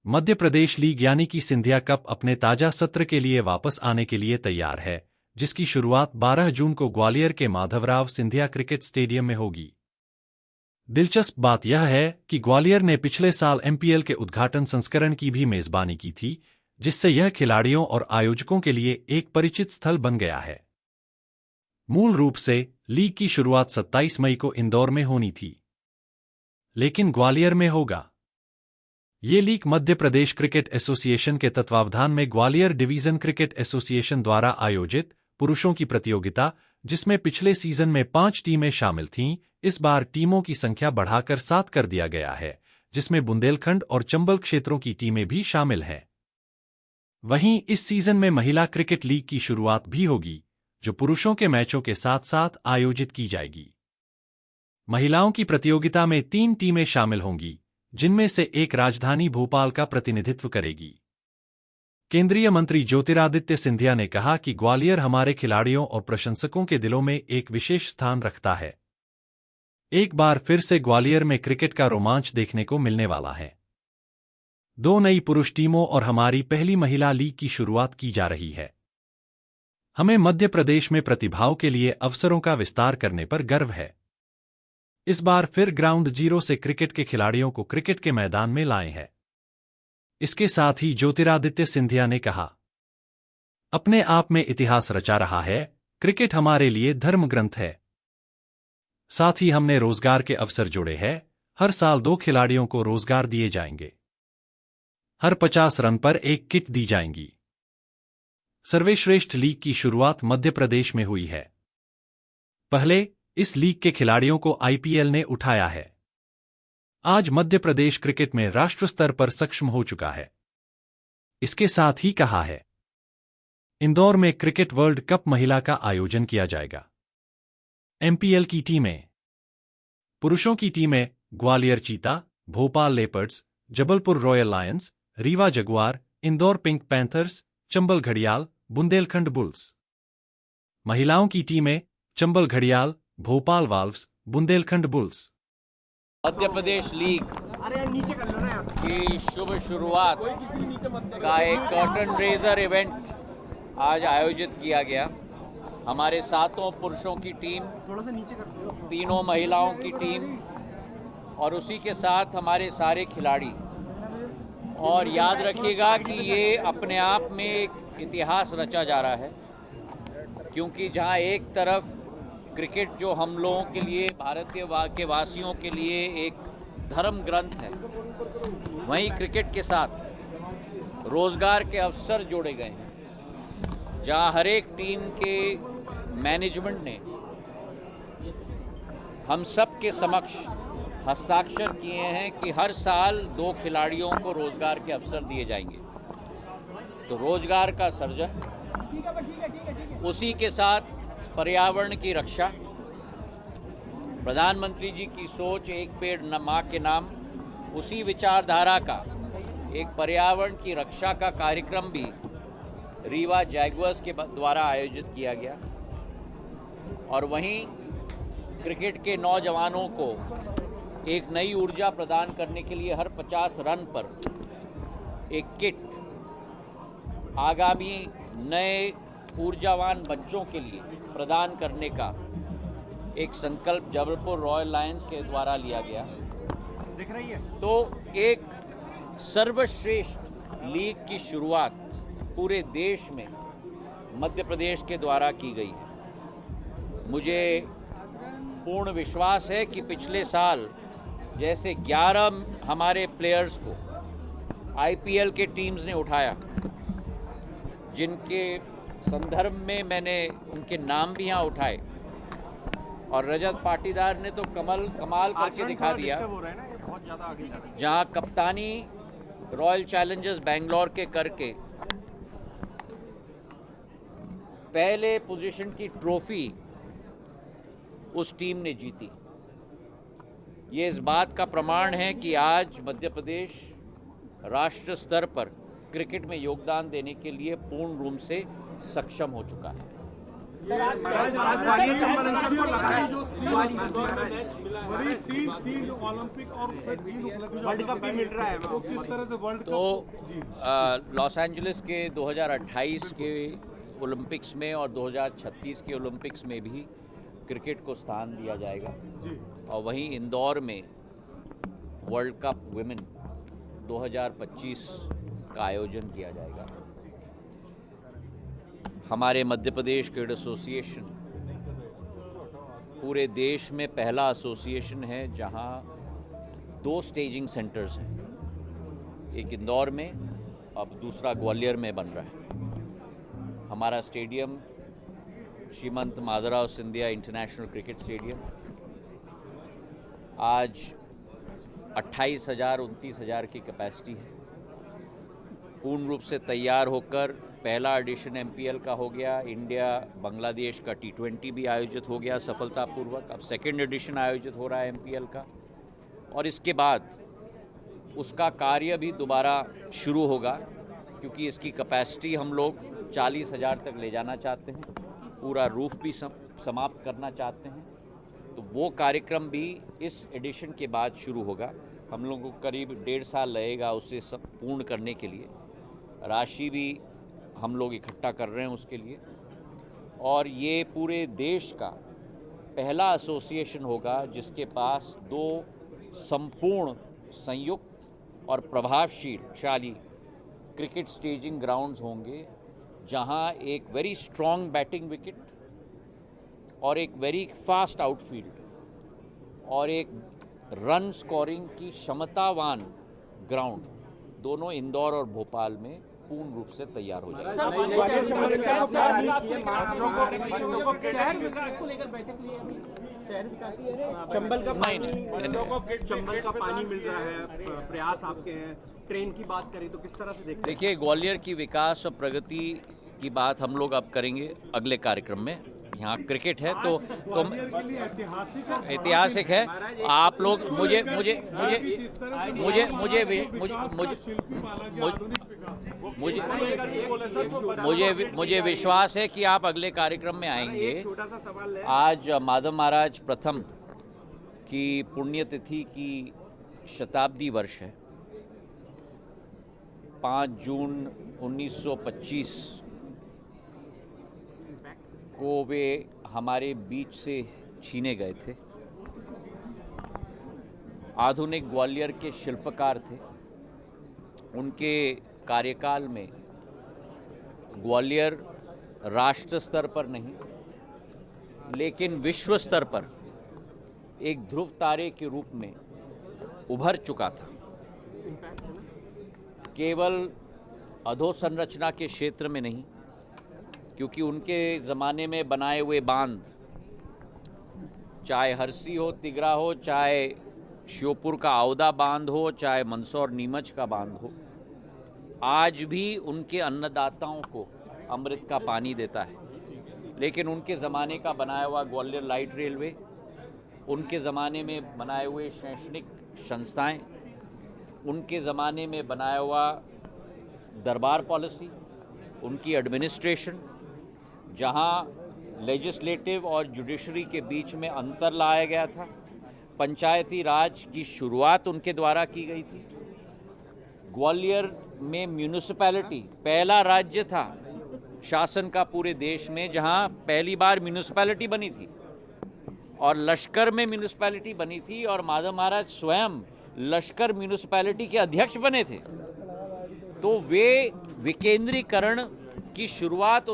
Madhya Pradesh league यानी कि Scindia cup अपने ताजा सत्र के लिए वापस आने के लिए तैयार है, जिसकी शुरुआत 12 जून को ग्वालियर के माधवराव सिंधिया क्रिकेट स्टेडियम में होगी। दिलचस्प बात यह है कि ग्वालियर ने पिछले साल एमपीएल के उद्घाटन संस्करण की भी मेजबानी की थी, जिससे यह खिलाड़ियों और आयोजकों के लिए एक परिचित स्थल बन गया है। मूल रूप से लीग की शुरुआत 27 मई को इंदौर में होनी थी, लेकिन ग्वालियर में होगा। ये league Madhya Pradesh cricket association के तत्वावधान में ग्वालियर डिवीजन क्रिकेट एसोसिएशन द्वारा आयोजित पुरुषों की प्रतियोगिता, जिसमें पिछले सीजन में 5 टीमें शामिल थीं, इस बार टीमों की संख्या बढ़ाकर 7 कर दिया गया है, जिसमें बुंदेलखंड और चंबल क्षेत्रों की टीमें भी शामिल हैं। वहीं इस सीजन में महिला क्रिकेट लीग की शुरुआत भी होगी, जो पुरुषों के मैचों के साथ साथ आयोजित की जाएगी। महिलाओं की प्रतियोगिता में 3 टीमें शामिल होंगी, जिनमें से एक राजधानी भोपाल का प्रतिनिधित्व करेगी। केंद्रीय मंत्री ज्योतिरादित्य सिंधिया ने कहा कि ग्वालियर हमारे खिलाड़ियों और प्रशंसकों के दिलों में एक विशेष स्थान रखता है। एक बार फिर से ग्वालियर में क्रिकेट का रोमांच देखने को मिलने वाला है। 2 नई पुरुष टीमों और हमारी पहली महिला लीग की शुरुआत की जा रही है। हमें मध्य प्रदेश में प्रतिभाओं के लिए अवसरों का विस्तार करने पर गर्व है। इस बार फिर ग्राउंड जीरो से क्रिकेट के खिलाड़ियों को क्रिकेट के मैदान में लाए हैं। इसके साथ ही ज्योतिरादित्य सिंधिया ने कहा, अपने आप में इतिहास रचा रहा है। क्रिकेट हमारे लिए धर्म ग्रंथ है। साथ ही हमने रोजगार के अवसर जोड़े हैं। हर साल 2 खिलाड़ियों को रोजगार दिए जाएंगे। हर 50 रन पर एक किट दी जाएंगी। सर्वश्रेष्ठ लीग की शुरुआत मध्य प्रदेश में हुई है। पहले इस लीग के खिलाड़ियों को आईपीएल ने उठाया है। आज मध्य प्रदेश क्रिकेट में राष्ट्र स्तर पर सक्षम हो चुका है। इसके साथ ही कहा है, इंदौर में क्रिकेट वर्ल्ड कप महिला का आयोजन किया जाएगा। एमपीएल की टीमें, पुरुषों की टीमें ग्वालियर चीता, Bhopal leopards, Jabalpur royal Lions, Rewa Jaguar, Indore pink panthers, Chambal घड़ियाल, बुंदेलखंड बुल्स। महिलाओं की टीमें चंबल घड़ियाल, Bhopal valves, Bundelkhand bulls. Madhya Pradesh league की शुभ शुरुआत का एक कर्टन रेजर इवेंट आज आयोजित किया गया। हमारे 7 पुरुषों की टीम, 3 महिलाओं की टीम और उसी के साथ हमारे सारे खिलाड़ी। और याद रखिएगा कि ये अपने आप में एक इतिहास रचा जा रहा है, क्योंकि जहाँ एक तरफ क्रिकेट जो हम लोगों के लिए, भारतीय के वासियों के लिए एक धर्म ग्रंथ है, वहीं क्रिकेट के साथ रोज़गार के अवसर जोड़े गए हैं। जहां हर एक टीम के मैनेजमेंट ने हम सब के समक्ष हस्ताक्षर किए हैं कि हर साल 2 खिलाड़ियों को रोज़गार के अवसर दिए जाएंगे। तो रोज़गार का सृजन, उसी के साथ पर्यावरण की रक्षा, प्रधानमंत्री जी की सोच एक पेड़ न माँ के नाम, उसी विचारधारा का एक पर्यावरण की रक्षा का कार्यक्रम भी रीवा जैगुआर्स के द्वारा आयोजित किया गया। और वहीं क्रिकेट के नौजवानों को एक नई ऊर्जा प्रदान करने के लिए हर 50 रन पर एक किट आगामी नए ऊर्जावान बच्चों के लिए प्रदान करने का एक संकल्प जबलपुर रॉयल लायंस के द्वारा लिया गया। दिख रही है। तो एक सर्वश्रेष्ठ लीग की शुरुआत पूरे देश में मध्य प्रदेश के द्वारा की गई है। मुझे पूर्ण विश्वास है कि पिछले साल जैसे 11 हमारे प्लेयर्स को आईपीएल के टीम्स ने उठाया, जिनके संदर्भ में मैंने उनके नाम भी यहाँ उठाए, और रजत पाटीदार ने तो कमाल करके दिखा दिया। जहाँ कप्तानी रॉयल चैलेंजर्स बेंगलोर के करके पहले पोजीशन की ट्रॉफी उस टीम ने जीती। ये इस बात का प्रमाण है कि आज मध्य प्रदेश राष्ट्र स्तर पर क्रिकेट में योगदान देने के लिए पूर्ण रूप से सक्षम हो चुका है। तीन ओलंपिक और वर्ल्ड कप भी मिल रहा है, तो किस तरह से वर्ल्ड कप लॉस एंजलिस के 2028 के ओलंपिक्स में और 2036 के ओलंपिक्स में भी क्रिकेट को स्थान दिया जाएगा और वहीं इंदौर में वर्ल्ड कप विमेन 2025 का आयोजन किया जाएगा। हमारे मध्य प्रदेश क्रिकेट एसोसिएशन पूरे देश में पहला एसोसिएशन है जहां 2 स्टेजिंग सेंटर्स हैं, एक इंदौर में, अब दूसरा ग्वालियर में बन रहा है। हमारा stadium Shrimant Madhavrao Scindia international cricket stadium आज 28,000-29,000 की कैपेसिटी है। पूर्ण रूप से तैयार होकर पहला एडिशन एमपीएल का हो गया, इंडिया बांग्लादेश का T20 भी आयोजित हो गया सफलतापूर्वक। अब सेकेंड एडिशन आयोजित हो रहा है एमपीएल का और इसके बाद उसका कार्य भी दोबारा शुरू होगा, क्योंकि इसकी कैपेसिटी हम लोग 40,000 तक ले जाना चाहते हैं, पूरा रूफ भी समाप्त करना चाहते हैं। तो वो कार्यक्रम भी इस एडिशन के बाद शुरू होगा। हम लोगों को करीब 1.5 साल लगेगा उसे सब पूर्ण करने के लिए। राशि भी हम लोग इकट्ठा कर रहे हैं उसके लिए, और ये पूरे देश का पहला एसोसिएशन होगा जिसके पास 2 संपूर्ण, संयुक्त और प्रभावशाली क्रिकेट स्टेजिंग ग्राउंड्स होंगे, जहां एक वेरी स्ट्रॉन्ग बैटिंग विकेट और एक वेरी फास्ट आउटफील्ड और एक रन स्कोरिंग की क्षमतावान ग्राउंड दोनों इंदौर और भोपाल में पूर्ण रूप से तैयार हो जाएगा। चंबल का पानी मिल रहा है, प्रयास आपके हैं। ट्रेन की बात करें तो किस तरह से देखते हैं? देखिए, ग्वालियर की विकास और प्रगति की बात हम लोग अब करेंगे अगले कार्यक्रम में। यहाँ क्रिकेट है तो ऐतिहासिक है। आप लोग मुझे विश्वास है कि आप अगले कार्यक्रम में आएंगे। आज माधव महाराज प्रथम की पुण्यतिथि की शताब्दी वर्ष है। 5 जून 1925 को वे हमारे बीच से छीने गए थे। आधुनिक ग्वालियर के शिल्पकार थे। उनके कार्यकाल में ग्वालियर राष्ट्र स्तर पर नहीं लेकिन विश्व स्तर पर एक ध्रुव तारे के रूप में उभर चुका था। केवल अधोसंरचना के क्षेत्र में नहीं, क्योंकि उनके ज़माने में बनाए हुए बांध, चाहे हरसी हो, तिगरा हो, चाहे श्योपुर का आवदा बांध हो, चाहे मंदसौर नीमच का बांध हो, आज भी उनके अन्नदाताओं को अमृत का पानी देता है। लेकिन उनके ज़माने का बनाया हुआ ग्वालियर लाइट रेलवे, उनके ज़माने में बनाए हुए शैक्षणिक संस्थाएं, उनके ज़माने में बनाया हुआ दरबार पॉलिसी, उनकी एडमिनिस्ट्रेशन, जहां लेजिस्लेटिव और जुडिशरी के बीच में अंतर लाया गया था, पंचायती राज की शुरुआत उनके द्वारा की गई थी। ग्वालियर में म्यूनिसिपैलिटी पहला राज्य था शासन का पूरे देश में जहां पहली बार म्यूनिसिपैलिटी बनी थी, और लश्कर में म्यूनिसिपैलिटी बनी थी, और माधव महाराज स्वयं लश्कर म्यूनिसिपैलिटी के अध्यक्ष बने थे। तो वे विकेंद्रीकरण की शुरुआत